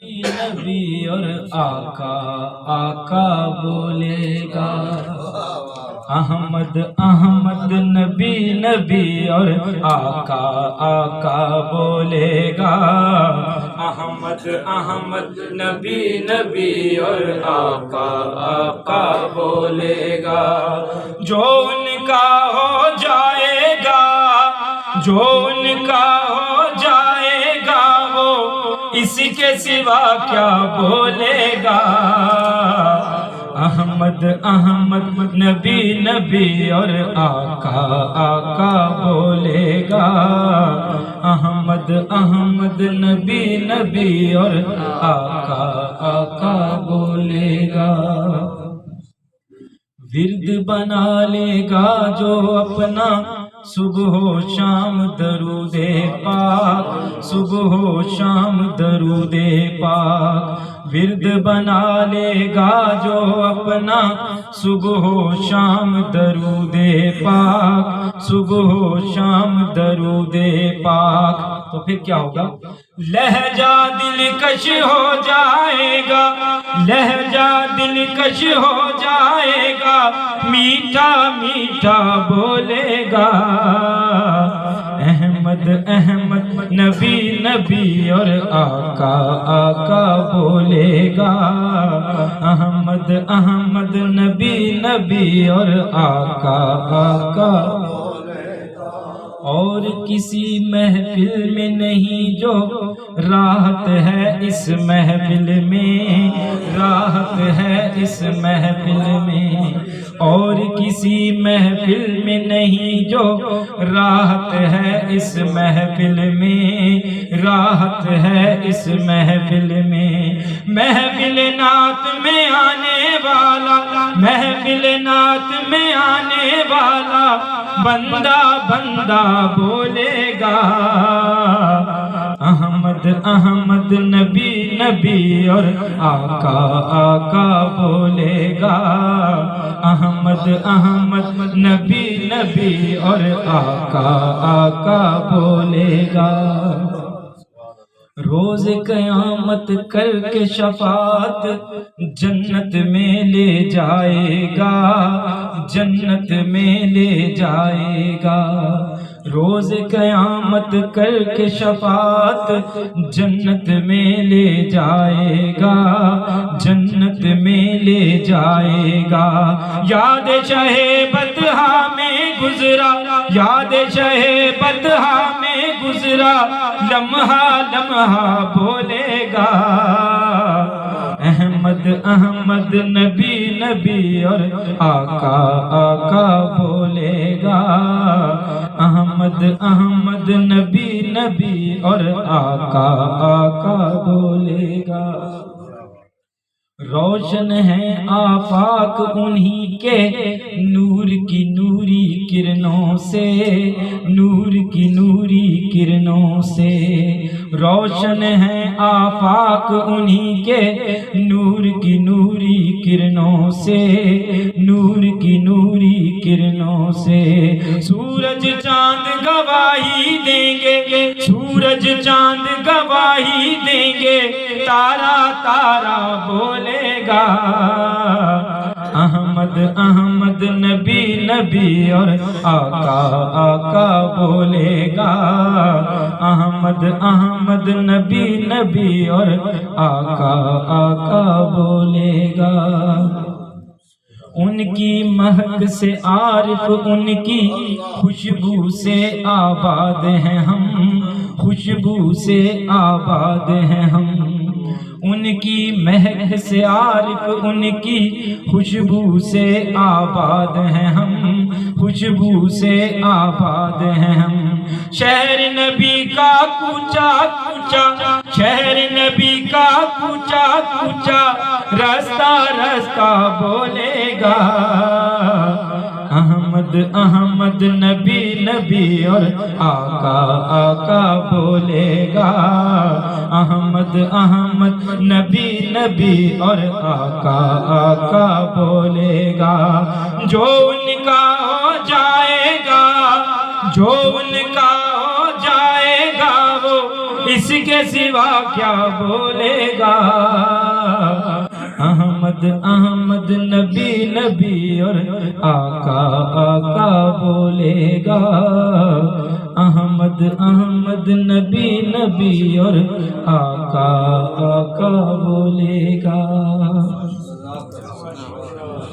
نبی اور آقا آقا بولے گا، احمد احمد نبی نبی اور آقا آقا بولے گا، احمد احمد نبی نبی اور آقا آقا بولے گا، جو ان کا ہو جائے گا، جو ان کا ہو جائے گا وہ اس کے سوا کیا بولے گا، احمد احمد نبی نبی اور آقا آقا بولے گا، احمد احمد نبی نبی اور آقا آقا بولے گا، ورد بنا لے گا جو اپنا صبح و شام درود پاک، صبح و شام درود پاک، ورد بنا لے گا جو اپنا صبح و شام درود پاک، صبح و شام درود پاک، تو پھر کیا ہوگا؟ لہجہ دلکش ہو جائے گا، لہجہ دلکش ہو جائے گا، میٹھا میٹھا بولے گا، احمد احمد نبی نبی اور آقا آقا بولے گا، احمد احمد نبی نبی اور آقا آقا بولے گا، اور کسی محفل میں نہیں جو راحت ہے اس محفل میں، راحت ہے اس محفل میں، اور کسی محفل میں نہیں جو راحت ہے اس محفل میں، راحت ہے اس محفل میں، محفل نعت میں آنے والا، محفل نعت میں آنے والا بندہ بندہ بولے گا، احمد احمد نبی نبی اور آقا آقا بولے گا، احمد احمد نبی نبی اور آقا آقا بولے گا، روز قیامت کر کے شفاعت جنت میں لے جائے گا، جنت میں لے جائے گا، روز قیامت کر کے شفاعت جنت میں لے جائے گا، جنت میں لے جائے گا، یاد شہ بطحا میں گزرا، یاد شہ بطحا میں گزرا لمحہ لمحہ بولے گا، احمد احمد نبی نبی اور آقا آقا بولے گا، احمد احمد نبی نبی اور آقا آقا بولے گا، روشن ہے آفاق انہی کے نور کی نوری کرنوں سے، نور کی نوری کرنوں سے، روشن ہے آفاق انہی کے نور کی نوری کرنوں سے، نور کی نوری کرنوں سے، سورج چاند گواہی دیں گے، سورج چاند گواہی دیں گے، تارا تارا بولے گا، احمد احمد نبی نبی اور آقا آقا بولے گا، احمد احمد نبی نبی اور آقا آقا بولے گا، ان کی مہک سے عارف، ان کی خوشبو سے آباد ہیں ہم، خوشبو سے آباد ہیں ہم، ان کی مہک سے عارف، ان کی خوشبو سے آباد ہیں ہم، خوشبو سے آباد ہیں ہم، شہر نبی کا کوچا کوچا، شہر نبی کا کوچا کوچا رستہ رستہ بولے گا، احمد احمد نبی نبی اور آقا آقا بولے گا، احمد احمد نبی نبی اور آقا آقا بولے گا، جو ان کا ہو جائے گا، جو ان کا ہو جائے گا وہ اس کے سوا کیا بولے گا احمد احمد نبی نبی اور آقا آقا بولے گا احمد احمد نبی نبی اور آقا آقا بولے گا